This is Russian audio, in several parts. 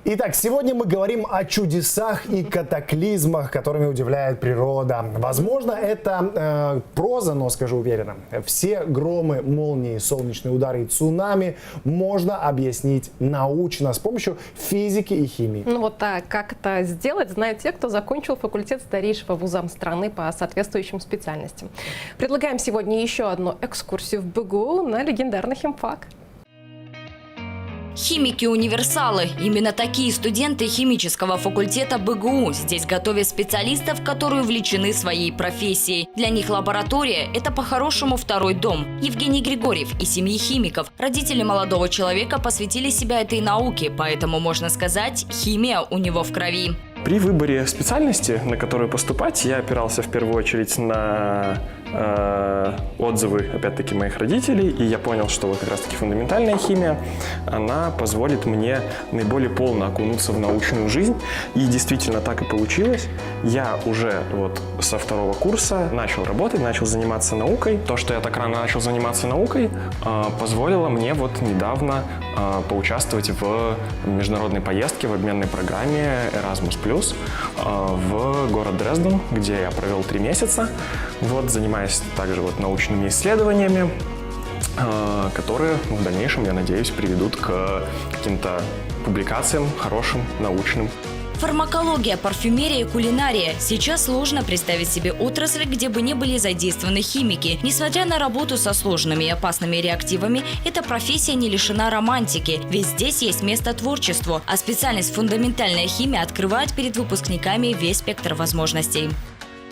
Итак, сегодня мы говорим о чудесах и катаклизмах, которыми удивляет природа. Возможно, это проза, но скажу уверенно. Все громы, молнии, солнечные удары и цунами можно объяснить научно с помощью физики и химии. Ну вот так, как это сделать, знают те, кто закончил факультет старейшего вуза страны по соответствующим специальностям. Предлагаем сегодня еще одну экскурсию в БГУ на легендарный химфак. Химики-универсалы. Именно такие студенты химического факультета БГУ. Здесь готовят специалистов, которые увлечены своей профессией. Для них лаборатория – это по-хорошему второй дом. Евгений Григорьев из семьи химиков. Родители молодого человека посвятили себя этой науке, поэтому, можно сказать, химия у него в крови. При выборе специальности, на которую поступать, я опирался в первую очередь на отзывы, опять-таки, моих родителей, и я понял, что вот как раз-таки фундаментальная химия, она позволит мне наиболее полно окунуться в научную жизнь, и действительно так и получилось. Я уже вот со второго курса начал работать, начал заниматься наукой. То, что я так рано начал заниматься наукой, позволило мне вот недавно поучаствовать в международной поездке в обменной программе Erasmus+, в город Дрезден, где я провел 3 месяца, вот, занимаясь также вот научными исследованиями, которые в дальнейшем, я надеюсь, приведут к каким-то публикациям хорошим, научным. Фармакология, парфюмерия и кулинария. Сейчас сложно представить себе отрасль, где бы не были задействованы химики. Несмотря на работу со сложными и опасными реактивами, эта профессия не лишена романтики, ведь здесь есть место творчеству, а специальность фундаментальная химия открывает перед выпускниками весь спектр возможностей.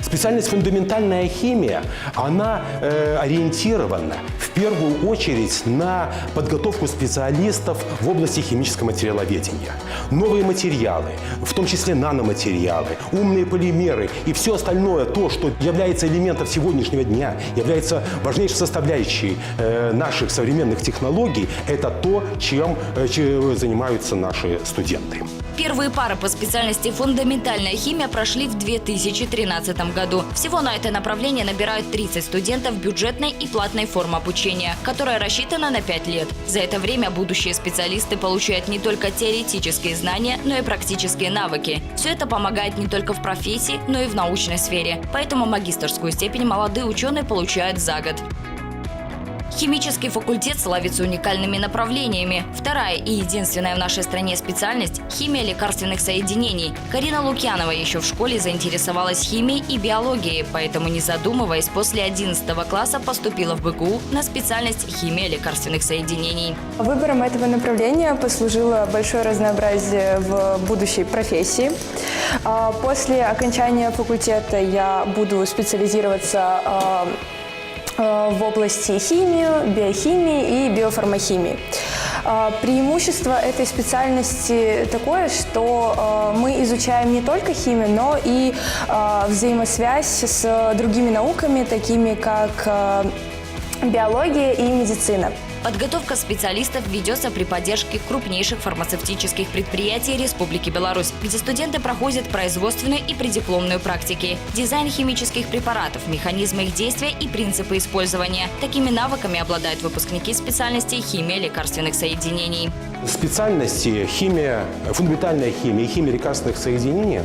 Специальность фундаментальная химия, она ориентирована в первую очередь на подготовку специалистов в области химического материаловедения. Новые материалы, в том числе наноматериалы, умные полимеры и все остальное, то, что является элементом сегодняшнего дня, является важнейшей составляющей наших современных технологий, это то, чем занимаются наши студенты. Первые пары по специальности фундаментальная химия прошли в 2013 году. Всего на это направление набирают 30 студентов бюджетной и платной формы обучения, которая рассчитана на 5 лет. За это время будущие специалисты получают не только теоретические знания, но и практические навыки. Все это помогает не только в профессии, но и в научной сфере. Поэтому магистерскую степень молодые ученые получают за год. Химический факультет славится уникальными направлениями. Вторая и единственная в нашей стране специальность – химия лекарственных соединений. Карина Лукьянова еще в школе заинтересовалась химией и биологией, поэтому, не задумываясь, после 11 класса поступила в БГУ на специальность химия лекарственных соединений. Выбором этого направления послужило большое разнообразие в будущей профессии. После окончания факультета я буду специализироваться в области химии, биохимии и биофармахимии. Преимущество этой специальности такое, что мы изучаем не только химию, но и взаимосвязь с другими науками, такими как биология и медицина. Подготовка специалистов ведется при поддержке крупнейших фармацевтических предприятий Республики Беларусь, где студенты проходят производственную и преддипломную практики, дизайн химических препаратов, механизмы их действия и принципы использования. Такими навыками обладают выпускники специальности химия лекарственных соединений. Специальности химия, фундаментальная химия и химия лекарственных соединений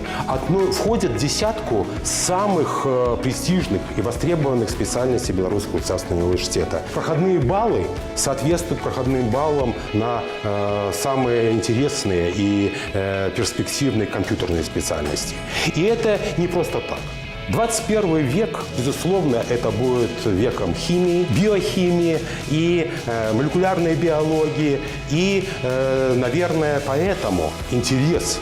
входят в десятку самых престижных и востребованных специальностей Белорусского государственного университета. Проходные баллы соответствуют проходным баллам на самые интересные и перспективные компьютерные специальности. И это не просто так. 21 век, безусловно, это будет веком химии, биохимии и молекулярной биологии. И, наверное, поэтому интерес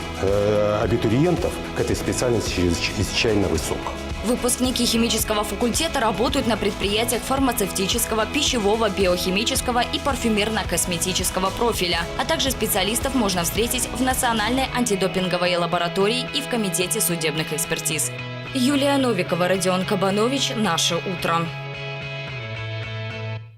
абитуриентов к этой специальности чрезвычайно высок. Выпускники химического факультета работают на предприятиях фармацевтического, пищевого, биохимического и парфюмерно-косметического профиля. А также специалистов можно встретить в Национальной антидопинговой лаборатории и в Комитете судебных экспертиз. Юлия Новикова, Родион Кабанович. Наше утро.